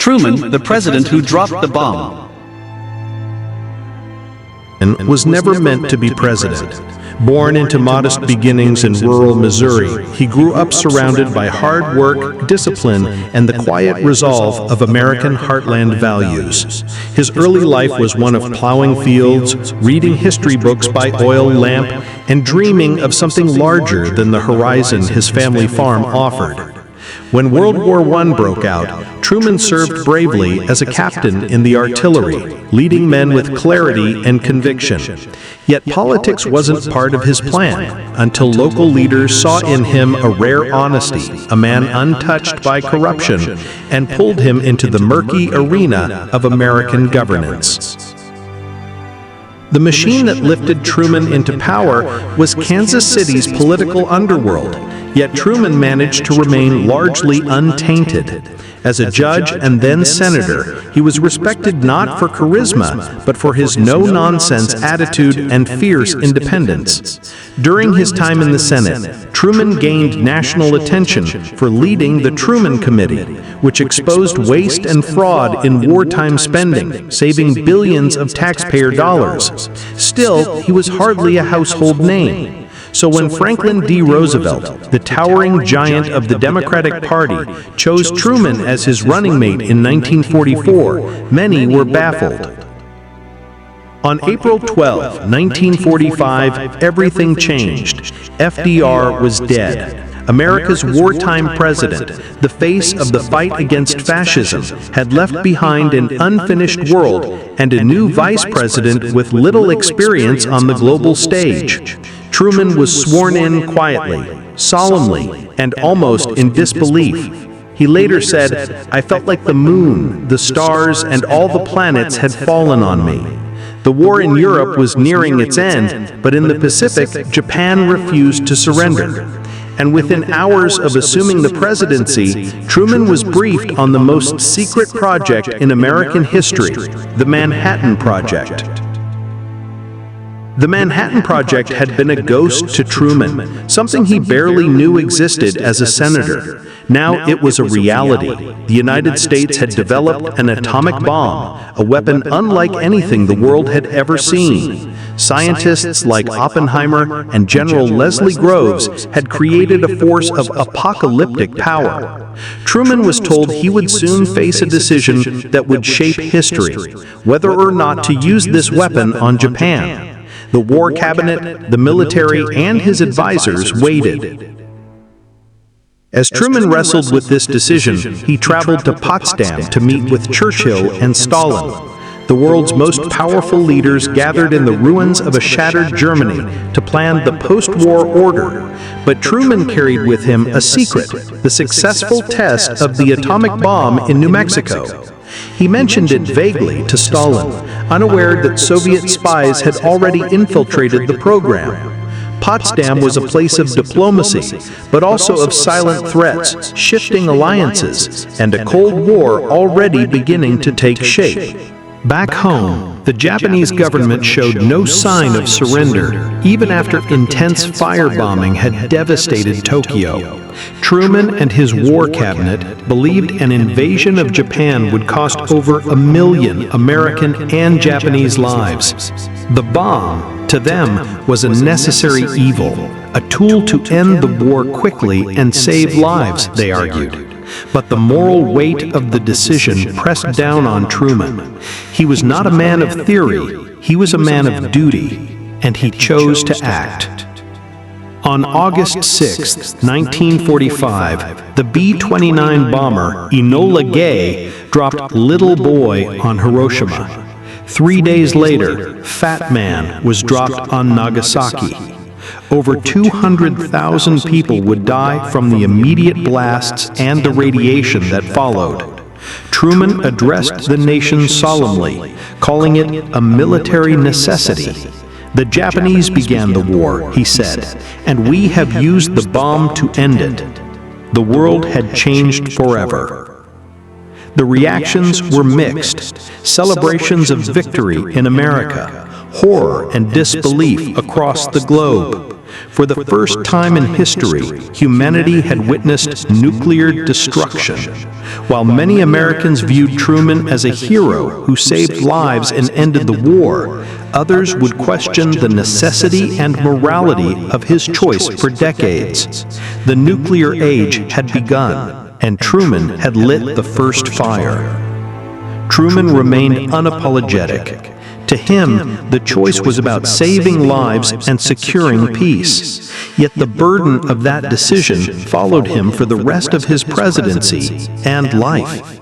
Truman, the president who dropped the bomb. Was never meant to be president. Born into modest beginnings in rural Missouri, he grew up surrounded by hard work, discipline, and the quiet resolve of American heartland values. His early life was one of plowing fields, reading history books by oil lamp, and dreaming of something larger than the horizon his family farm offered. When World War I broke out, Truman served bravely as a captain in the artillery, leading men with clarity and conviction. Yet politics wasn't part of his plan until local leaders saw in him a rare honesty, a man untouched by corruption, and pulled him into the murky arena of American governance. The machine that lifted Truman into power was Kansas City's political underworld, yet Truman managed to remain largely untainted. As a judge and then senator, he was respected not for charisma, but for his no-nonsense attitude and fierce independence. During his time in the Senate, Truman gained national attention for leading the Truman Committee, which exposed waste and fraud in wartime spending, saving billions of taxpayer dollars. Still, he was hardly a household name. So when Franklin D. Roosevelt, the towering giant of the Democratic Party, chose Truman as his running mate in 1944, many were baffled. On April 12, 1945, everything changed. FDR was dead. America's wartime president, the face of the fight against fascism, had left behind an unfinished world and a new vice president with little experience on the global stage. Truman was sworn in quietly, solemnly, and almost in disbelief. He later said, "I felt like the moon, the stars, and all the planets had fallen on me." The war in Europe was nearing its end, but in the Pacific, Japan refused to surrender. And within hours of assuming the presidency, Truman was briefed on the most secret project in American history, the Manhattan Project. The Manhattan Project had been a ghost to Truman, something he barely knew existed as a senator. Now it was a reality. The United States had developed an atomic bomb, a weapon unlike anything the world had ever seen. Scientists like Oppenheimer and General Leslie Groves had created a force of apocalyptic power. Truman was told he would soon face a decision that would shape history, whether or not to use this weapon on Japan. The War Cabinet, the military, and his advisors waited. As Truman wrestled with this decision, he traveled to Potsdam to meet with Churchill and Stalin. The world's most powerful leaders gathered in the ruins of a shattered Germany to plan the post-war order. But Truman carried with him a secret, the successful test of the atomic bomb in New Mexico. He mentioned it vaguely to Stalin, unaware that Soviet spies had already infiltrated the program. Potsdam was a place of diplomacy, but also of silent threats, shifting alliances, and a Cold War already beginning to take shape. Back home, the Japanese government showed no sign of surrender, even after intense firebombing had devastated Tokyo. Truman and his war cabinet believed an invasion of Japan would cost over 1 million American and Japanese lives. The bomb, to them, was a necessary evil, a tool to end the war quickly and save lives, they argued. But the moral weight of the decision pressed down on Truman. He was not a man of theory, he was a man of duty, and he chose to act. On August 6, 1945, the B-29 bomber Enola Gay dropped Little Boy on Hiroshima. 3 days later, Fat Man was dropped on Nagasaki. Over 200,000 people would die from the immediate blasts and the radiation that followed. Truman addressed the nation solemnly, calling it a military necessity. The Japanese began the war, he said, and we have used the bomb to end it. The world had changed forever. The reactions were mixed. Celebrations of victory in America, horror and disbelief across the globe. For the first time in history, humanity had witnessed nuclear destruction. While many Americans viewed Truman as a hero who saved lives and ended the war, others would question the necessity and morality of his choice for decades. The nuclear age had begun, and Truman had lit the first fire. Truman remained unapologetic. To him, the choice was about saving lives and securing peace. Yet the burden of that decision followed him for the rest of his presidency and life.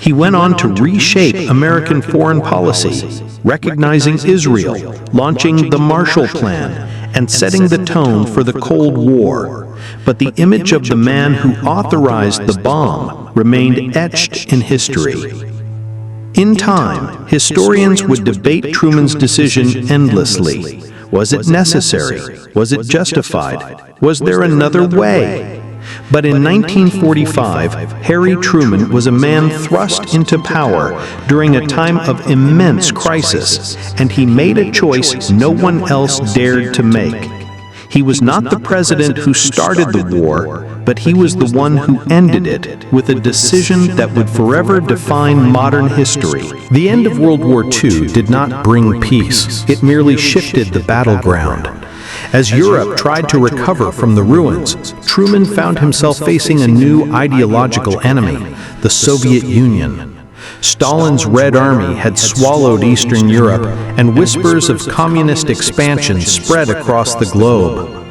He went on to reshape American foreign policy, recognizing Israel, launching the Marshall Plan, and setting the tone for the Cold War. But the image of the man who authorized the bomb remained etched in history. In time, historians would debate Truman's decision endlessly. Was it necessary? Was it justified? Was there another way? But in 1945, Harry Truman was a man thrust into power during a time of immense crisis, and he made a choice no one else dared to make. He was not the president who started the war, but he was the one who ended it with a decision that would forever define modern history. The end of World War II did not bring peace. It merely shifted the battleground. As Europe tried to recover from the ruins, Truman found himself facing a new ideological enemy, the Soviet Union. Stalin's Red Army had swallowed Eastern Europe, and whispers of communist expansion spread across the globe.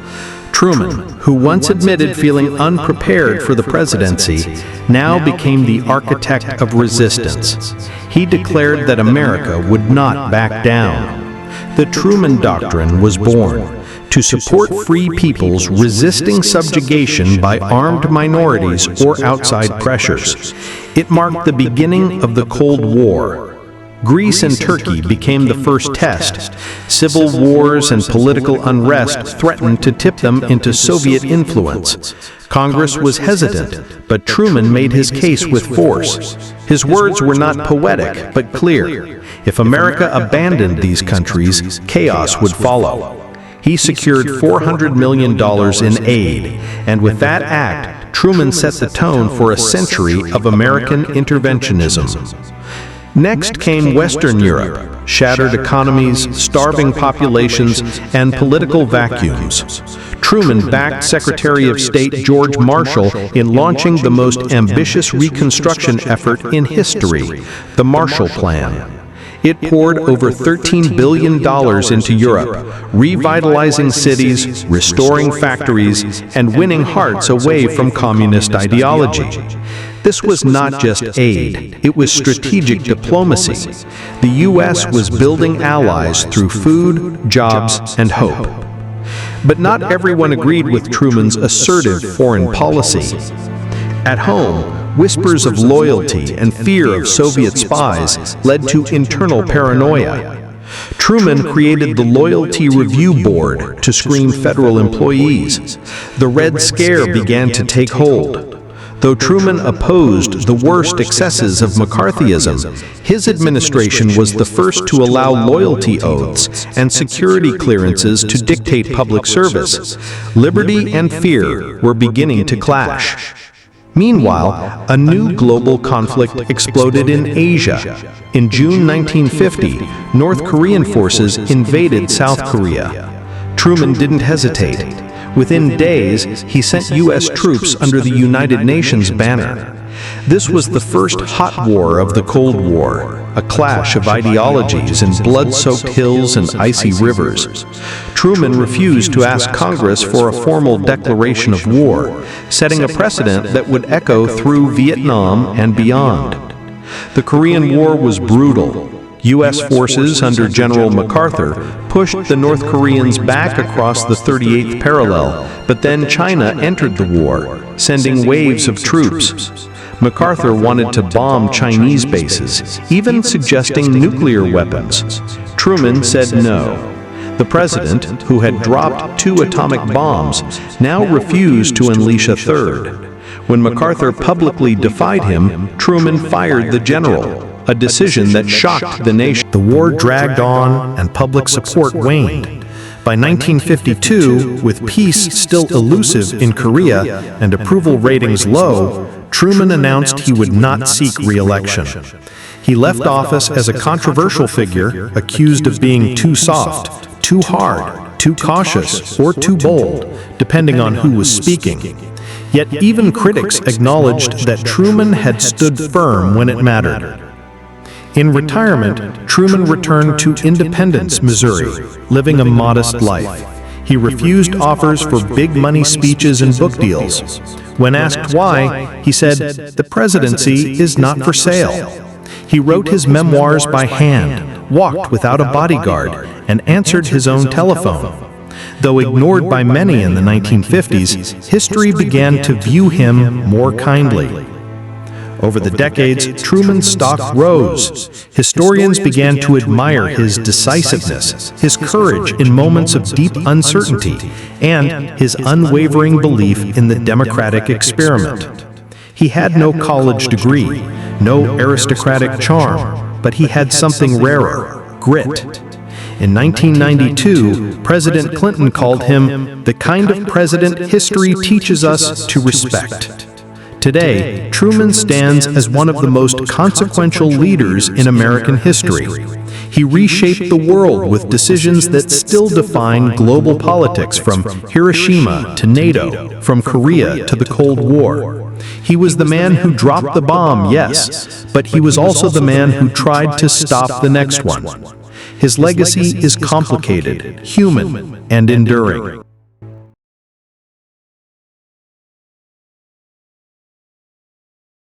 Truman, who once admitted feeling unprepared for the presidency, now became the architect of resistance. He declared that America would not back down. The Truman Doctrine was born to support free peoples resisting subjugation by armed minorities or outside pressures. It marked the beginning of the Cold War. Greece and Turkey became the first test. Civil wars and political unrest threatened to tip them into Soviet influence. Congress was hesitant, but Truman made his case with force. His words were not poetic, but clear. If America abandoned these countries, chaos would follow. He secured $400 million in aid, and with that act, Truman set the tone for a century of American interventionism. Next came Western Europe, shattered economies, starving populations, and political vacuums. Truman backed Secretary of State George Marshall in launching the most ambitious reconstruction effort in history, the Marshall Plan. It poured over $13 billion into Europe, revitalizing cities, restoring factories, and winning hearts away from communist ideology. This was not just aid, it was strategic diplomacy. The U.S. was building allies through food, jobs, and hope. But not everyone agreed with Truman's assertive foreign policy. At home, whispers of loyalty and fear of Soviet spies led to internal paranoia. Truman created the Loyalty Review Board to screen federal employees. The Red Scare began to take hold. Though Truman opposed the worst excesses of McCarthyism, his administration was the first to allow loyalty oaths and security clearances to dictate public service. Liberty and fear were beginning to clash. Meanwhile, a new global conflict exploded in Asia. In June 1950, North Korean forces invaded South Korea. Truman didn't hesitate. Within days, he sent U.S. troops under the United Nations banner. This was the first hot war of the Cold War, a clash of ideologies in blood-soaked hills and icy rivers. Truman refused to ask Congress for a formal declaration of war, setting a precedent that would echo through Vietnam and beyond. The Korean War was brutal. U.S. forces under General MacArthur pushed the North Koreans back across the 38th parallel, but then China entered the war, sending waves of troops. MacArthur wanted to bomb Chinese bases, even suggesting nuclear weapons. Truman said no. The president, who had dropped 2 atomic bombs, now refused to unleash a third. When MacArthur publicly defied him, Truman fired the general, a decision that shocked the nation. The war dragged on and public support waned. By 1952, with peace still elusive in Korea and approval ratings low, Truman announced he would not seek re-election. He left office as a controversial figure, accused of being too soft, too hard, too cautious, or too bold, depending on who was speaking. Yet even critics acknowledged that Truman had stood firm when it mattered. In retirement, Truman returned to Independence, Missouri, living a modest life. He refused offers for big-money speeches and book deals. When asked why, he said, "The presidency is not for sale." He wrote his memoirs by hand, walked without a bodyguard, and answered his own telephone. Though ignored by many in the 1950s, history began to view him more kindly. Over the decades, Truman's stock rose. Historians began to admire his decisiveness, his courage in moments of deep uncertainty, and his unwavering belief in the democratic experiment. He had no college degree, no aristocratic charm, but he had something rarer: grit. In 1992, President Clinton called him the kind of president history teaches us to respect. Today, Truman stands as one of the most consequential leaders in American history. He reshaped the world with decisions that still define global politics, from Hiroshima to NATO, from Korea to the Cold War. He was the man who dropped the bomb, yes, but he was also the man who tried to stop the next one. His legacy is complicated, human, and enduring.